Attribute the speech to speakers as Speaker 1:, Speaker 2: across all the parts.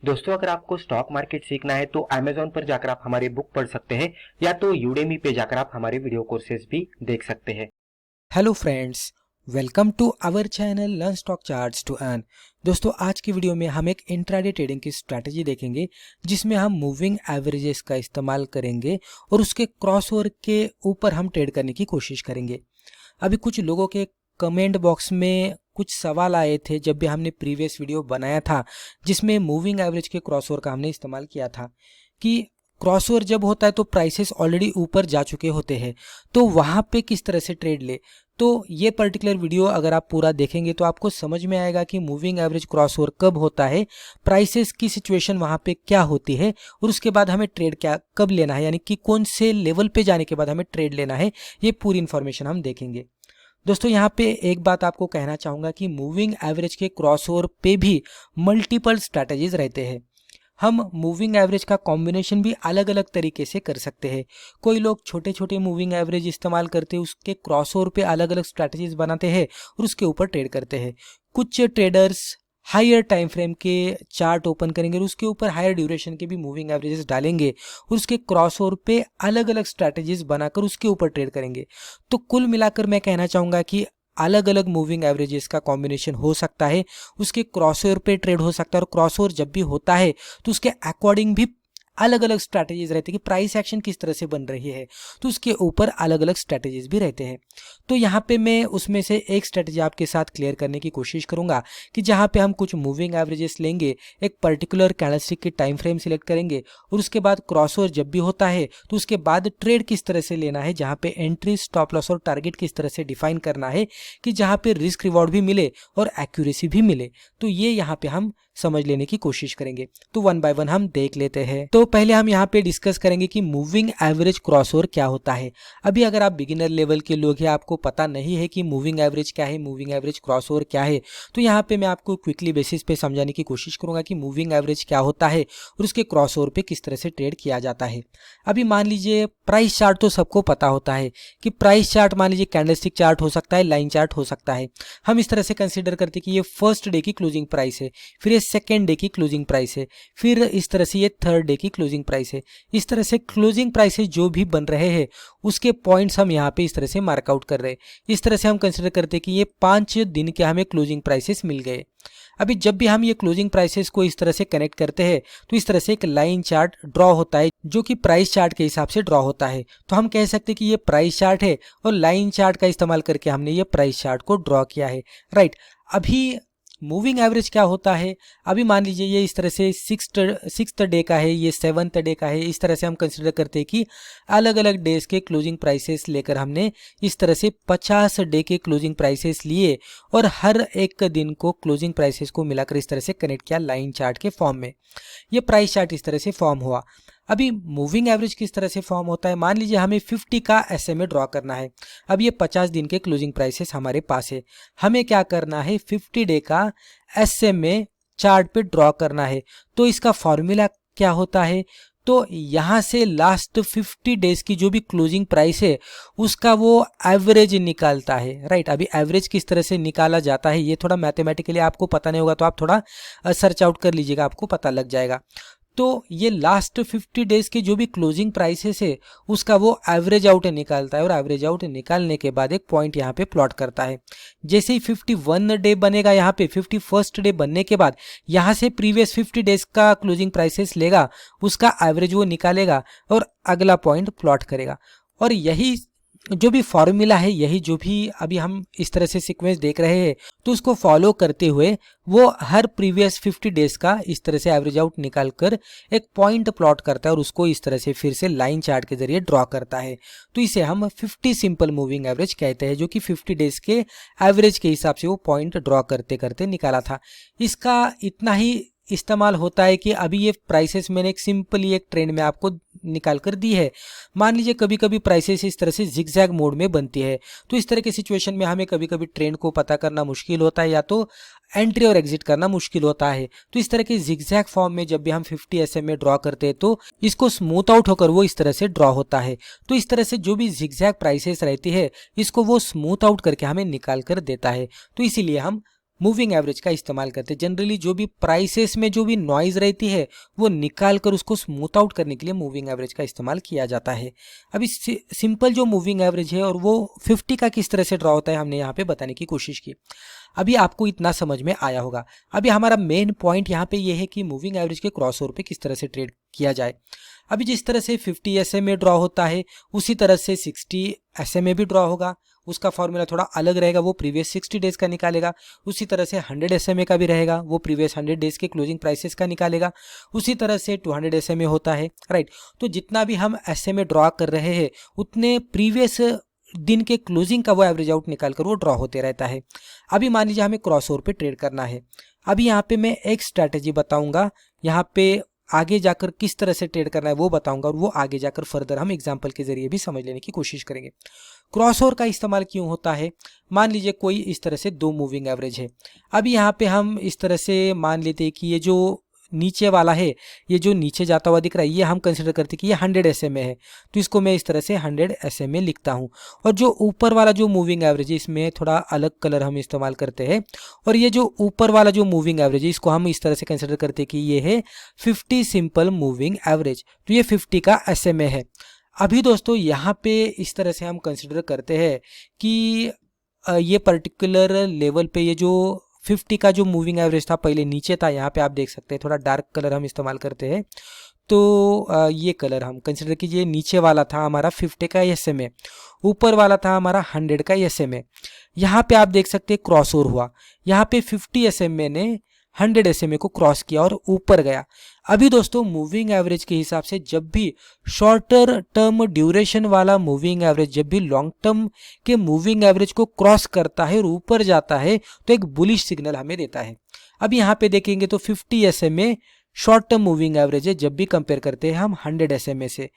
Speaker 1: दोस्तों, अगर आपको स्टॉक मार्केट सीखना है तो Amazon पर जाकर आप हमारे बुक पढ़ सकते हैं या तो Udemy पे जाकर आप हमारे वीडियो कोर्सेज भी देख सकते हैं।
Speaker 2: Hello friends, welcome to our channel learn stock charts to earn. दोस्तों, आज की वीडियो में हम एक इंट्राडे ट्रेडिंग की स्ट्रैटेजी देखेंगे जिसमें हम मूविंग एवरेजेस का इस्तेमाल करेंगे और उसके क्रॉसओवर के ऊपर हम ट्रेड करने की कोशिश करेंगे। अभी कुछ लोगों के कमेंट बॉक्स में कुछ सवाल आए थे जब भी हमने प्रीवियस वीडियो बनाया था जिसमें मूविंग एवरेज के क्रॉसओवर का हमने इस्तेमाल किया था कि क्रॉसओवर जब होता है तो प्राइसेस ऑलरेडी ऊपर जा चुके होते हैं, तो वहाँ पे किस तरह से ट्रेड ले। तो ये पर्टिकुलर वीडियो अगर आप पूरा देखेंगे तो आपको समझ में आएगा कि मूविंग एवरेज क्रॉसओवर कब होता है, प्राइसेस की सिचुएशन वहाँ पे क्या होती है और उसके बाद हमें ट्रेड क्या कब लेना है, यानी कि कौन से लेवल पे जाने के बाद हमें ट्रेड लेना है। ये पूरी इन्फॉर्मेशन हम देखेंगे। दोस्तों, यहाँ पे एक बात आपको कहना चाहूँगा कि मूविंग एवरेज के क्रॉसओवर पे भी मल्टीपल स्ट्रैटेजीज रहते हैं। हम मूविंग एवरेज का कॉम्बिनेशन भी अलग अलग तरीके से कर सकते हैं। कोई लोग छोटे छोटे मूविंग एवरेज इस्तेमाल करते हैं, उसके क्रॉसओवर पे अलग अलग स्ट्रैटेजीज बनाते हैं और उसके ऊपर ट्रेड करते हैं। कुछ ट्रेडर्स हायर टाइम फ्रेम के चार्ट ओपन करेंगे और उसके ऊपर हायर ड्यूरेशन के भी मूविंग एवरेजेस डालेंगे और उसके क्रॉसओवर पे अलग अलग स्ट्रैटेजीज बनाकर उसके ऊपर ट्रेड करेंगे। तो कुल मिलाकर मैं कहना चाहूँगा कि अलग अलग मूविंग एवरेजेस का कॉम्बिनेशन हो सकता है, उसके क्रॉसओवर पे ट्रेड हो सकता है और क्रॉसओवर जब भी होता है तो उसके अकॉर्डिंग भी अलग अलग स्ट्रैटेजीज रहती है कि प्राइस एक्शन किस तरह से बन रही है, तो उसके ऊपर अलग अलग स्ट्रैटेजीज भी रहते हैं। तो यहाँ पे मैं उसमें से एक स्ट्रैटेजी आपके साथ क्लियर करने की कोशिश करूंगा कि जहाँ पे हम कुछ मूविंग एवरेजेस लेंगे, एक पर्टिकुलर कैंडलस्टिक की टाइम फ्रेम सिलेक्ट करेंगे और उसके बाद क्रॉसओवर जब भी होता है तो उसके बाद ट्रेड किस तरह से लेना है, जहाँ पे एंट्री, स्टॉप लॉस और टारगेट किस तरह से डिफाइन करना है कि जहाँ पे रिस्क रिवॉर्ड भी मिले और एक्यूरेसी भी मिले। तो ये यहाँ पे हम समझ लेने की कोशिश करेंगे। तो वन बाय वन हम देख लेते हैं। तो पहले हम यहाँ पे डिस्कस करेंगे कि मूविंग एवरेज क्रॉसओवर क्या होता है। अभी अगर आप बिगिनर लेवल के लोग हैं, आपको पता नहीं है कि मूविंग एवरेज क्या है, मूविंग एवरेज क्रॉसओवर क्या है, तो यहाँ पे मैं आपको क्विकली बेसिस पे समझाने की कोशिश करूंगा कि मूविंग एवरेज क्या होता है और उसके क्रॉसओवर पे किस तरह से ट्रेड किया जाता है। अभी मान लीजिए प्राइस चार्ट तो सबको पता होता है कि प्राइस चार्ट मान लीजिए कैंडलस्टिक चार्ट हो सकता है, लाइन चार्ट हो सकता है। हम इस तरह से कंसिडर करते हैं कि ये फर्स्ट डे की क्लोजिंग प्राइस है, फिर ये सेकेंड डे की क्लोजिंग प्राइस है, फिर इस तरह से ये थर्ड डे की क्लोजिंग प्राइस है। इस तरह से क्लोजिंग प्राइसेस जो भी बन रहे हैं उसके पॉइंट्स हम यहाँ पे इस तरह से मार्कआउट कर रहे हैं। इस तरह से हम कंसिडर करते हैं कि ये 5 दिन के हमें क्लोजिंग प्राइसेस मिल गए। अभी जब भी हम ये क्लोजिंग प्राइसेस को इस तरह से कनेक्ट करते हैं तो इस तरह से एक लाइन चार्ट ड्रॉ होता है जो कि प्राइस चार्ट के हिसाब से ड्रॉ होता है। तो हम कह सकते हैं कि ये प्राइस चार्ट है और लाइन चार्ट का इस्तेमाल करके हमने ये प्राइस चार्ट को ड्रॉ किया है, राइट। अभी मूविंग एवरेज क्या होता है, अभी मान लीजिए ये इस तरह से सिक्स्थ डे का है, ये सेवन्थ डे का है। इस तरह से हम कंसिडर करते हैं कि अलग अलग डेज के क्लोजिंग प्राइसेस लेकर हमने इस तरह से 50 डे के क्लोजिंग प्राइसेस लिए और हर एक दिन को क्लोजिंग प्राइसेस को मिलाकर इस तरह से कनेक्ट किया लाइन चार्ट के फॉर्म में। ये प्राइस चार्ट इस तरह से फॉर्म हुआ। अभी मूविंग एवरेज किस तरह से फॉर्म होता है, मान लीजिए हमें 50 का एसएमए ड्रॉ करना है। अब ये 50 दिन के क्लोजिंग प्राइसेस हमारे पास है, हमें क्या करना है, 50 डे का एसएमए चार्ट पे ड्रॉ करना है। तो इसका फॉर्मूला क्या होता है, तो यहाँ से लास्ट 50 डेज की जो भी क्लोजिंग प्राइस है उसका वो एवरेज निकालता है, राइट। अभी एवरेज किस तरह से निकाला जाता है ये थोड़ा मैथमेटिकली आपको पता नहीं होगा तो आप थोड़ा सर्च आउट कर लीजिएगा, आपको पता लग जाएगा। तो ये लास्ट 50 डेज के जो भी क्लोजिंग प्राइसेस है उसका वो एवरेज आउट निकालता है और एवरेज आउट निकालने के बाद एक पॉइंट यहाँ पे प्लॉट करता है। जैसे ही 51 डे बनेगा, यहाँ पे 51st डे बनने के बाद यहाँ से प्रीवियस 50 डेज का क्लोजिंग प्राइसेस लेगा, उसका एवरेज वो निकालेगा और अगला पॉइंट प्लॉट करेगा। और यही जो भी फॉर्मूला है, यही जो भी अभी हम इस तरह से सीक्वेंस देख रहे हैं, तो उसको फॉलो करते हुए वो हर प्रीवियस 50 डेज का इस तरह से एवरेज आउट निकाल कर एक पॉइंट प्लॉट करता है और उसको इस तरह से फिर से लाइन चार्ट के जरिए ड्रॉ करता है। तो इसे हम 50 सिंपल मूविंग एवरेज कहते हैं, जो कि 50 डेज के एवरेज के हिसाब से वो पॉइंट ड्रॉ करते करते निकाला था। इसका इतना ही इस्तेमाल होता है कि अभी ये प्राइसेस मैंने एक सिंपली एक ट्रेंड में आपको निकाल कर दी है। मान लीजिए कभी कभी प्राइसेस इस तरह से जिगजैग मोड में बनती है, तो इस तरह की सिचुएशन में हमें कभी कभी ट्रेंड को पता करना मुश्किल होता है या तो एंट्री और एग्जिट करना मुश्किल होता है। तो इस तरह के जिगजैग फॉर्म में जब भी हम 50 एसएमए ड्रॉ करते हैं तो इसको स्मूथ आउट होकर वो इस तरह से ड्रॉ होता है। तो इस तरह से जो भी जिगजैग प्राइसेस रहती है इसको वो स्मूथ आउट करके हमें निकाल कर देता है। तो इसीलिए हम मूविंग एवरेज का इस्तेमाल करते हैं। जनरली जो भी प्राइसेस में जो भी नॉइज रहती है वो निकाल कर उसको स्मूथ आउट करने के लिए मूविंग एवरेज का इस्तेमाल किया जाता है। अभी सिंपल जो मूविंग एवरेज है और वो 50 का किस तरह से ड्रॉ होता है हमने यहाँ पे बताने की कोशिश की। अभी आपको इतना समझ में आया होगा। अभी हमारा मेन पॉइंट यहाँ पे ये है कि मूविंग एवरेज के क्रॉसओवर पे किस तरह से ट्रेड किया जाए। अभी जिस तरह से 50 SMA ड्रॉ होता है उसी तरह से 60 SMA भी ड्रॉ होगा। उसका फॉर्मूला थोड़ा अलग रहेगा, वो प्रीवियस 60 डेज का निकालेगा। उसी तरह से 100 SMA का भी रहेगा, वो प्रीवियस 100 डेज के क्लोजिंग प्राइसेस का निकालेगा। उसी तरह से 200 SMA होता है, राइट। तो जितना भी हम SMA ड्रॉ कर रहे हैं उतने प्रीवियस दिन के क्लोजिंग का वो एवरेज आउट निकाल कर वो ड्रॉ होते रहता है। अभी मान लीजिए हमें क्रॉसओवर पे ट्रेड करना है। अभी यहाँ पे मैं एक स्ट्रैटेजी बताऊंगा, यहाँ पे आगे जाकर किस तरह से ट्रेड करना है वो बताऊंगा, और वो आगे जाकर फर्दर हम एग्जांपल के जरिए भी समझ लेने की कोशिश करेंगे। क्रॉसओवर का इस्तेमाल क्यों होता है? मान लीजिए कोई इस तरह से दो मूविंग एवरेज है। अभी यहाँ पे हम इस तरह से मान लेते हैं कि ये जो नीचे वाला है, ये जो नीचे जाता हुआ दिख रहा है, ये हम कंसिडर करते हैं कि ये 100 SMA है, तो इसको मैं इस तरह से 100 SMA लिखता हूँ। और जो ऊपर वाला जो मूविंग एवरेज है इसमें थोड़ा अलग कलर हम इस्तेमाल करते हैं, और ये जो ऊपर वाला जो मूविंग एवरेज है इसको हम इस तरह से कंसिडर करते हैं कि ये है 50 सिंपल मूविंग एवरेज, तो ये 50 का SMA है। अभी दोस्तों यहाँ पे इस तरह से हम कंसिडर करते हैं कि ये पर्टिकुलर लेवल पे ये जो 50 का जो मूविंग एवरेज था पहले नीचे था, यहाँ पे आप देख सकते हैं थोड़ा डार्क कलर हम इस्तेमाल करते हैं। तो ये कलर हम कंसिडर कीजिए, नीचे वाला था हमारा 50 का SMA, ऊपर वाला था हमारा 100 का SMA। यहाँ पे आप देख सकते हैं क्रॉसओवर हुआ, यहाँ पे 50 SMA ने 100 SMA को क्रॉस किया और ऊपर गया। अभी दोस्तों मूविंग एवरेज के हिसाब से जब भी शॉर्टर टर्म ड्यूरेशन वाला मूविंग एवरेज जब भी लॉन्ग टर्म के मूविंग एवरेज को क्रॉस करता है और ऊपर जाता है तो एक बुलिश सिग्नल हमें देता है। अब यहाँ पे देखेंगे तो 50 SMA short term moving average है जब भी कंपेयर करते हैं हम 100 SMA से।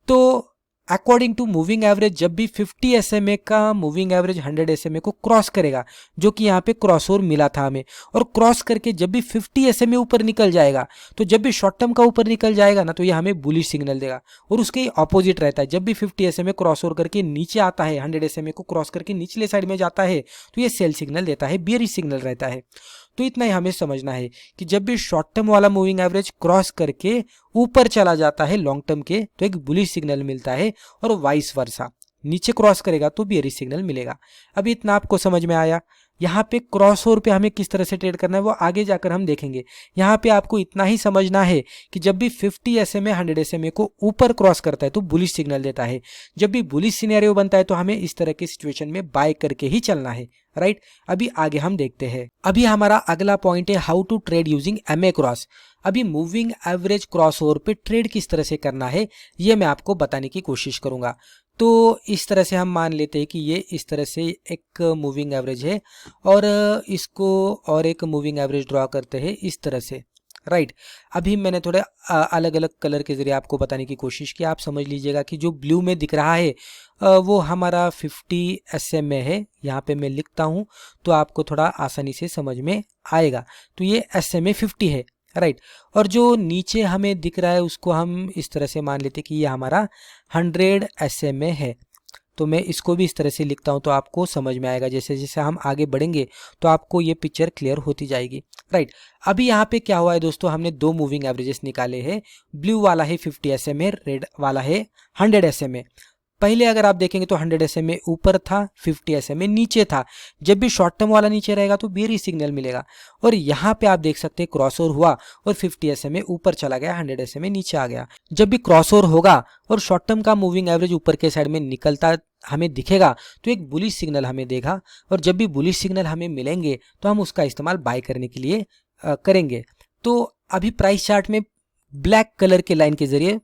Speaker 2: तो अकॉर्डिंग टू मूविंग एवरेज जब भी 50 SMA का मूविंग एवरेज 100 SMA को क्रॉस करेगा, जो कि यहाँ पे क्रॉसओवर मिला था हमें, और क्रॉस करके जब भी 50 SMA ऊपर निकल जाएगा, तो जब भी शॉर्ट टर्म का ऊपर निकल जाएगा ना तो ये हमें बुलिश सिग्नल देगा। और उसके ऑपोजिट रहता है, जब भी 50 SMA क्रॉसओवर करके नीचे आता है, 100 SMA को क्रॉस करके निचले साइड में जाता है तो ये सेल सिग्नल देता है, बियरिश सिग्नल रहता है। तो इतना ही हमें समझना है कि जब भी शॉर्ट टर्म वाला मूविंग एवरेज क्रॉस करके ऊपर चला जाता है लॉन्ग टर्म के तो एक बुलिश सिग्नल मिलता है, और वाइस वर्सा नीचे क्रॉस करेगा तो बियरिश सिग्नल मिलेगा। अभी इतना आपको समझ में आया। यहाँ पे क्रॉसओवर पे हमें किस तरह से ट्रेड करना है वो आगे जाकर हम देखेंगे। यहाँ पे आपको इतना ही समझना है कि जब भी 50 SMA 100 SMA को ऊपर क्रॉस करता है तो बुलिश सिग्नल देता है। जब भी बुलिश सिनेरियो बनता है तो हमें इस तरह की सिचुएशन में बाय करके ही चलना है, राइट। अभी आगे हम देखते हैं। अभी हमारा अगला पॉइंट है how to trade using MA cross. अभी मूविंग एवरेज क्रॉसओवर पे ट्रेड किस तरह से करना है ये मैं आपको बताने की कोशिश करूंगा। तो इस तरह से हम मान लेते हैं कि ये इस तरह से एक मूविंग एवरेज है और इसको और एक मूविंग एवरेज ड्रॉ करते हैं इस तरह से, राइट। अभी मैंने थोड़े अलग अलग कलर के जरिए आपको बताने की कोशिश की। आप समझ लीजिएगा कि जो ब्लू में दिख रहा है वो हमारा 50 SMA है। यहाँ पे मैं लिखता हूँ तो आपको थोड़ा आसानी से समझ में आएगा। तो ये SMA 50 है, राइट। और जो नीचे हमें दिख रहा है उसको हम इस तरह से मान लेते कि ये हमारा 100 SMA है। तो मैं इसको भी इस तरह से लिखता हूँ तो आपको समझ में आएगा। जैसे जैसे हम आगे बढ़ेंगे तो आपको ये पिक्चर क्लियर होती जाएगी, राइट। अभी यहाँ पे क्या हुआ है दोस्तों, हमने दो मूविंग एवरेजेस निकाले हैं। ब्लू वाला है 50 SMA, रेड वाला है 100 SMA। पहले अगर आप देखेंगे तो 100 SMA ऊपर था, 50 SMA नीचे था। जब भी शॉर्ट टर्म वाला नीचे रहेगा तो बेयरिश सिग्नल मिलेगा। और यहाँ पे आप देख सकते हैं क्रॉसओवर हुआ और 50 SMA ऊपर चला गया, 100 SMA नीचे आ गया। जब भी क्रॉसओवर होगा और शॉर्ट टर्म का मूविंग एवरेज ऊपर के साइड में निकलता हमें दिखेगा तो एक बुलिश सिग्नल हमें देगा। और जब भी बुलिश सिग्नल हमें मिलेंगे तो हम उसका इस्तेमाल बाय करने के लिए करेंगे। तो अभी प्राइस चार्ट में ब्लैक कलर के लाइन के जरिए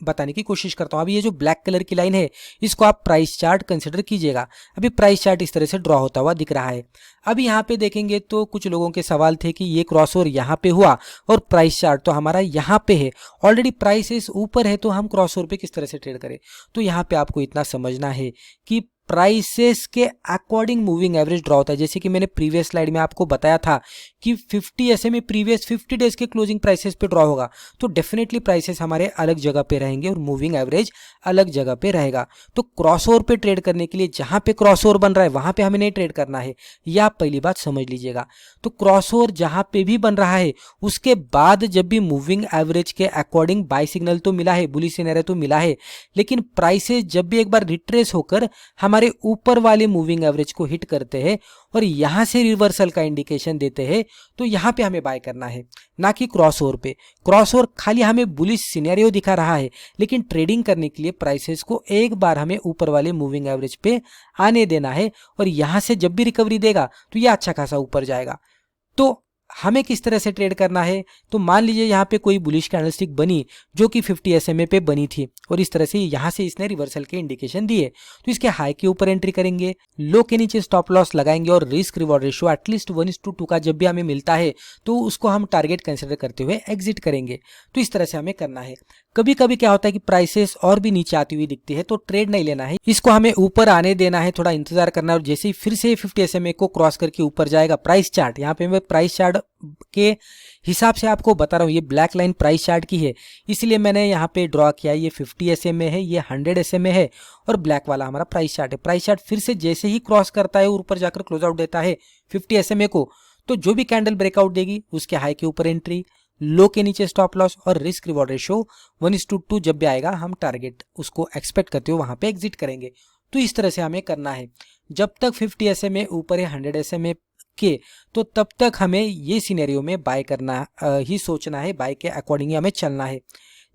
Speaker 2: बताने की कोशिश करता हूँ। अभी ये जो ब्लैक कलर की लाइन है इसको आप प्राइस चार्ट कंसिडर कीजिएगा। अभी प्राइस चार्ट इस तरह से ड्रॉ होता हुआ दिख रहा है। अभी यहाँ पे देखेंगे तो कुछ लोगों के सवाल थे कि ये क्रॉसओवर यहाँ पे हुआ और प्राइस चार्ट तो हमारा यहाँ पे है, ऑलरेडी प्राइसेस ऊपर है, तो हम क्रॉसओवर पे किस तरह से ट्रेड करें। तो यहाँ पे आपको इतना समझना है कि प्राइसेस के अकॉर्डिंग मूविंग एवरेज ड्रॉ होता है। जैसे कि मैंने प्रीवियस स्लाइड में आपको बताया था कि 50 SMA प्रीवियस 50 डेज के क्लोजिंग प्राइसेस पे ड्रॉ होगा, तो डेफिनेटली प्राइसेस हमारे अलग जगह पे रहेंगे और मूविंग एवरेज अलग जगह पे रहेगा। तो क्रॉसओवर पे ट्रेड करने के लिए जहां पे क्रॉसओवर बन रहा है वहां पे हमें नहीं ट्रेड करना है, यह आप पहली बात समझ लीजिएगा। तो क्रॉसओवर जहां पे भी बन रहा है उसके बाद जब भी मूविंग एवरेज के अकॉर्डिंग बाय सिग्नल तो मिला है, बुलिश सिनेरियो तो मिला है, लेकिन प्राइसेस जब भी एक बार रिट्रेस होकर हमारे ऊपर वाले मूविंग एवरेज को हिट करते हैं और यहां से रिवर्सल का इंडिकेशन देते हैं, तो यहां पे हमें बाय करना है, ना कि क्रॉसओवर पे। क्रॉसओवर खाली हमें बुलिश सिनेरियो दिखा रहा है, लेकिन ट्रेडिंग करने के लिए प्राइसेस को एक बार हमें ऊपर वाले मूविंग एवरेज पे आने देना है और यहां से जब भी रिकवरी देगा तो यह अच्छा खासा ऊपर जाएगा। तो हमें किस तरह से ट्रेड करना है, तो मान लीजिए यहाँ पे कोई बुलिश कैंडलस्टिक बनी जो कि 50 SMA पे बनी थी और इस तरह से यहाँ से इसने रिवर्सल के इंडिकेशन दिए, तो इसके हाई के ऊपर एंट्री करेंगे, लो के नीचे स्टॉप लॉस लगाएंगे और रिस्क रिवॉर्ड रेशियो एटलीस्ट 1:2 का जब भी हमें मिलता है तो उसको हम टारगेट कंसिडर करते हुए एग्जिट करेंगे। तो इस तरह से हमें करना है। कभी कभी क्या होता है कि प्राइसेस और भी नीचे आती हुई दिखती है तो ट्रेड नहीं लेना है, इसको हमें ऊपर आने देना है, थोड़ा इंतजार करना है और जैसे ही फिर से 50 SMA को क्रॉस करके ऊपर जाएगा, प्राइस चार्ट यहाँ पे मैं प्राइस चार्ट के हिसाब से आपको बता रहा हूँ, ये ब्लैक लाइन प्राइस चार्ट की है इसलिए मैंने यहाँ पे ड्रॉ किया। ये 50 SMA है, ये 100 SMA है और ब्लैक वाला हमारा प्राइस चार्ट है। प्राइस चार्ट फिर से जैसे ही क्रॉस करता है ऊपर जाकर क्लोज आउट देता है 50 SMA को, तो जो भी कैंडल ब्रेकआउट देगी उसके हाई के ऊपर एंट्री, लो के नीचे स्टॉप लॉस और रिस्क रिवॉर्ड रेशियो 1:2 जब भी आएगा हम टारगेट उसको एक्सपेक्ट करते हुए वहां पे एग्जिट करेंगे। तो इस तरह से हमें करना है। जब तक 50 SMA ऊपर है 100 SMA के, तो तब तक हमें ये सिनेरियो में बाय करना ही सोचना है, बाय के अकॉर्डिंग ही हमें चलना है।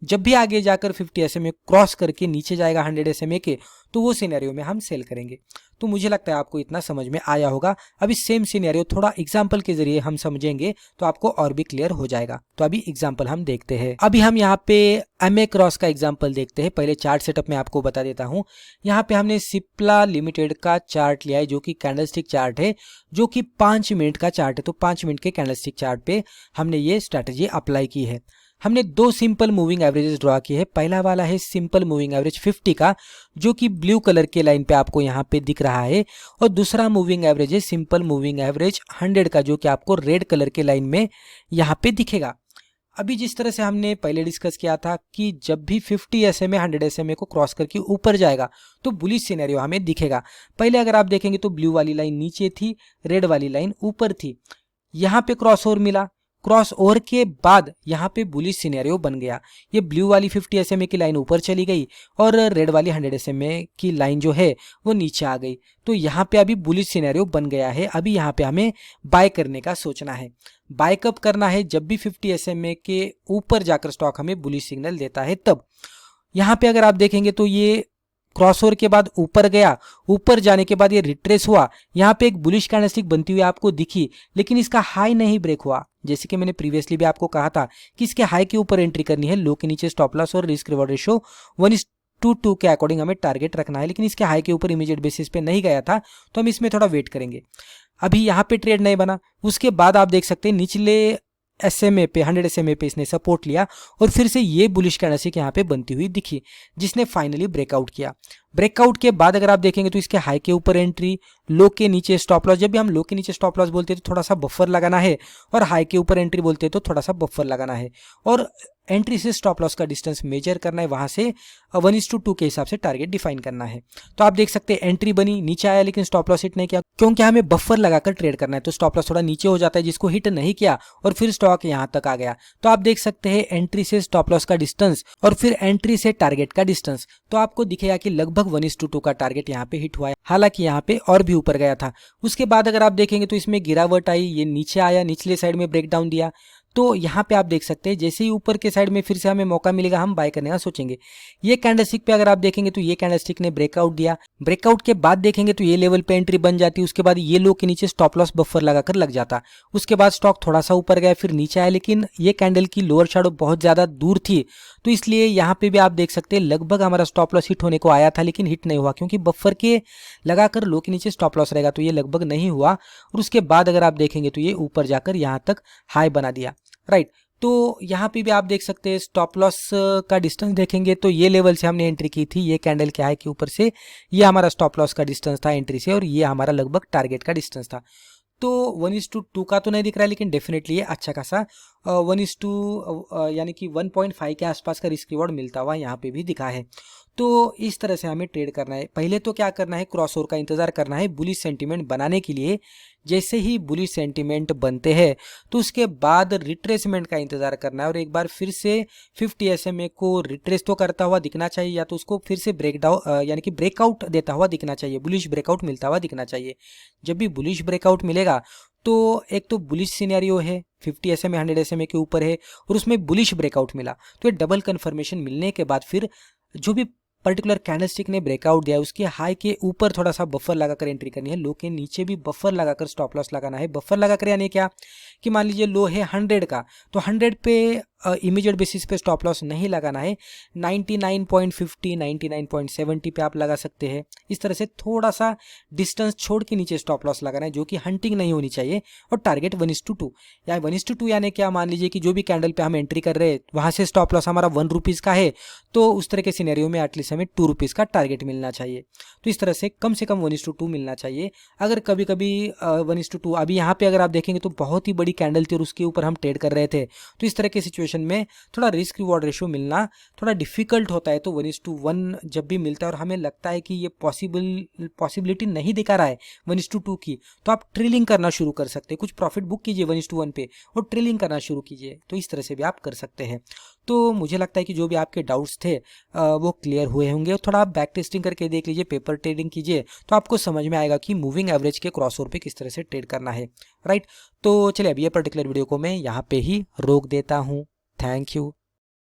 Speaker 2: जब भी आगे जाकर 50 SMA क्रॉस करके नीचे जाएगा 100 SMA के, तो वो सिनेरियो में हम सेल करेंगे। तो मुझे लगता है आपको इतना समझ में आया होगा। अभी सेम सिनेरियो थोड़ा एग्जांपल के जरिए हम समझेंगे तो आपको और भी क्लियर हो जाएगा। तो अभी एग्जांपल हम देखते हैं। अभी हम यहाँ पे MA क्रॉस का एग्जांपल देखते हैं। पहले चार्ट सेटअप में आपको बता देता हूँ। यहाँ पे हमने सिप्ला लिमिटेड का चार्ट लिया है जो कि कैंडलस्टिक चार्ट है, जो कि 5 मिनट का चार्ट है। तो 5 मिनट के कैंडलस्टिक चार्ट पे हमने ये स्ट्रैटेजी अप्लाई की है। हमने दो सिंपल मूविंग एवरेजेस ड्रॉ किए हैं। पहला वाला है सिंपल मूविंग एवरेज 50 का, जो कि ब्लू कलर के लाइन पे आपको यहाँ पे दिख रहा है, और दूसरा मूविंग एवरेज है सिंपल मूविंग एवरेज 100 का, जो कि आपको रेड कलर के लाइन में यहाँ पे दिखेगा। अभी जिस तरह से हमने पहले डिस्कस किया था कि जब भी 50 SMA 100 SMA को क्रॉस करके ऊपर जाएगा तो बुलिश सिनेरियो हमें दिखेगा। पहले अगर आप देखेंगे तो ब्लू वाली लाइन नीचे थी, रेड वाली लाइन ऊपर थी। यहाँ पे क्रॉस ओवर मिला, क्रॉस ओवर के बाद यहाँ पे बुलिश सिनेरियो बन गया। ये ब्लू वाली 50 SMA की लाइन ऊपर चली गई और रेड वाली 100 SMA की लाइन जो है वो नीचे आ गई। तो यहाँ पे अभी बुलिश सिनेरियो बन गया है। अभी यहाँ पे हमें बाय करने का सोचना है। बाय कब करना है? जब भी 50 SMA के ऊपर जाकर स्टॉक हमें बुलिश सिग्नल देता है तब। यहाँ पे अगर आप देखेंगे तो ये क्रॉसओवर के बाद ऊपर गया, ऊपर जाने के बाद ये रिट्रेस हुआ, यहाँ पे एक बुलिश कैंडलस्टिक बनती हुई आपको दिखी, लेकिन इसका हाई नहीं ब्रेक हुआ। जैसे कि मैंने प्रीवियसली भी आपको कहा था कि इसके हाई के ऊपर एंट्री करनी है, लो के नीचे स्टॉप लॉस और रिस्क रिवॉर्ड रेशियो 1:2 के अकॉर्डिंग हमें टारगेट रखना है। लेकिन इसके हाई के ऊपर इमीडिएट बेसिस पे नहीं गया था, तो हम इसमें थोड़ा वेट करेंगे। अभी यहाँ पे ट्रेड नहीं बना, उसके बाद आप देख सकते हैं निचले SMA पे 100 SMA पे इसने सपोर्ट लिया और फिर से ये बुलिश कैंडलस्टिक यहाँ पे बनती हुई दिखी, जिसने फाइनली ब्रेकआउट किया। ब्रेकआउट के बाद अगर आप देखेंगे तो इसके हाई के ऊपर एंट्री, लो के नीचे स्टॉप लॉस। जब भी हम लो के नीचे स्टॉप लॉस बोलते हैं तो थोड़ा सा बफर लगाना है, और हाई के ऊपर एंट्री बोलते हैं तो थोड़ा सा बफर लगाना है, और एंट्री से स्टॉप लॉस का डिस्टेंस मेजर करना है, वहां से 1:2 के हिसाब से टारगेट डिफाइन करना है। तो आप देख सकते हैं एंट्री बनी, नीचे आया लेकिन स्टॉप लॉस हिट नहीं किया, क्योंकि हमें बफर लगाकर ट्रेड करना है। तो स्टॉप लॉस थोड़ा नीचे हो जाता है, जिसको हिट नहीं किया और फिर स्टॉक यहाँ तक आ गया। तो आप देख सकते हैं एंट्री से स्टॉप लॉस का डिस्टेंस और फिर एंट्री से टारगेट का डिस्टेंस, तो आपको दिखेगा कि लगभग 1:2 का टारगेट यहाँ पे हिट हुआ है। हालांकि यहाँ पे और भी ऊपर गया था। उसके बाद अगर आप देखेंगे तो इसमें गिरावट आई, ये नीचे आया, निचले साइड में ब्रेकडाउन दिया। तो यहाँ पे आप देख सकते हैं जैसे ही ऊपर के साइड में फिर से हमें मौका मिलेगा, हम बाय करने का सोचेंगे। ये कैंडलस्टिक पे अगर आप देखेंगे तो ये कैंडलस्टिक ने ब्रेकआउट दिया। ब्रेकआउट के बाद देखेंगे तो ये लेवल पे एंट्री बन जाती है, उसके बाद ये लो के नीचे स्टॉप लॉस बफर लगाकर लग जाता। उसके बाद स्टॉक थोड़ा सा ऊपर गया, फिर नीचे आया, लेकिन ये कैंडल की लोअर शैडो बहुत ज्यादा दूर थी, तो इसलिए यहाँ पे भी आप देख सकते हैं लगभग हमारा स्टॉप लॉस हिट होने को आया था, लेकिन हिट नहीं हुआ, क्योंकि बफर के लगाकर लो के नीचे स्टॉप लॉस रहेगा, तो ये लगभग नहीं हुआ। और उसके बाद अगर आप देखेंगे तो ये ऊपर जाकर यहाँ तक हाई बना दिया, राइट। तो यहाँ पे भी आप देख सकते हैं स्टॉप लॉस का डिस्टेंस देखेंगे तो ये लेवल से हमने एंट्री की थी, ये कैंडल क्या है कि ऊपर से ये हमारा स्टॉप लॉस का डिस्टेंस था एंट्री से, और ये हमारा लगभग टारगेट का डिस्टेंस था। तो 1:2 का तो नहीं दिख रहा है, लेकिन डेफिनेटली ये अच्छा खासा 1:2 यानी कि 1.5 के आसपास का रिस्क रिवॉर्ड मिलता हुआ यहाँ पे भी दिखा है। तो इस तरह से हमें ट्रेड करना है। पहले तो क्या करना है, क्रॉसओवर का इंतजार करना है बुलिश सेंटीमेंट बनाने के लिए। जैसे ही बुलिश सेंटीमेंट बनते हैं तो उसके बाद रिट्रेसमेंट का इंतजार करना है, और एक बार फिर से 50 SMA को रिट्रेस तो करता हुआ दिखना चाहिए, या तो उसको फिर से ब्रेकडाउन यानी कि ब्रेकआउट देता हुआ दिखना चाहिए, बुलिश ब्रेकआउट मिलता हुआ दिखना चाहिए। जब भी बुलिश ब्रेकआउट मिलेगा तो एक तो बुलिश सिनेरियो है, 50 SMA 100 SMA के ऊपर है, और उसमें बुलिश ब्रेकआउट मिला, तो ये डबल कन्फर्मेशन मिलने के बाद फिर जो भी पर्टिकुलर कैंडलस्टिक ने ब्रेकआउट दिया है उसके हाई के ऊपर थोड़ा सा बफर लगाकर एंट्री करनी है, लो के नीचे भी बफर लगाकर स्टॉप लॉस लगाना है। बफर लगाकर यानी क्या कि मान लीजिए लो है 100 का, तो 100 पे इमीडिएट बेसिस पे स्टॉप लॉस नहीं लगाना है, 99.50 99.70 पे आप लगा सकते हैं। इस तरह से थोड़ा सा डिस्टेंस छोड़ के नीचे स्टॉप लॉस लगाना है, जो कि हंटिंग नहीं होनी चाहिए, और टारगेट 1:2 या 1:2 यानी क्या, मान लीजिए कि जो भी कैंडल पे हम एंट्री कर रहे हैं वहां से स्टॉप लॉस हमारा 1 रुपीज़ का है, तो उस तरह के सिनेरियो में एटलीस्ट हमें 2 रुपीज़ का टारगेट मिलना चाहिए। तो इस तरह से कम 1:2 मिलना चाहिए। अगर कभी कभी 1:2, अभी यहाँ पे अगर आप देखेंगे तो बहुत ही बड़ी कैंडल थी और उसके ऊपर हम ट्रेड कर रहे थे, तो इस तरह की सिचुएशन में थोड़ा रिस्क रिवॉर्ड रेशियो मिलना थोड़ा डिफिकल्ट होता है। तो 1:1 जब भी मिलता है और हमें लगता है कि ये पॉसिबिलिटी नहीं दिखा रहा है 1:2 की, तो आप ट्रेलिंग करना शुरू कर सकते हैं, कुछ प्रॉफिट बुक कीजिए 1:1 पे और ट्रेलिंग करना शुरू कीजिए। तो इस तरह से भी आप कर सकते हैं। तो मुझे लगता है कि जो भी आपके डाउट्स थे वो क्लियर हुए होंगे। थोड़ा आप बैक टेस्टिंग करके देख लीजिए, पेपर ट्रेडिंग कीजिए, तो आपको समझ में आएगा कि मूविंग एवरेज के क्रॉसओवर पे किस तरह से ट्रेड करना है, राइट। तो चलिए अब ये पर्टिकुलर वीडियो को मैं यहाँ पे ही रोक देता हूँ। Thank you.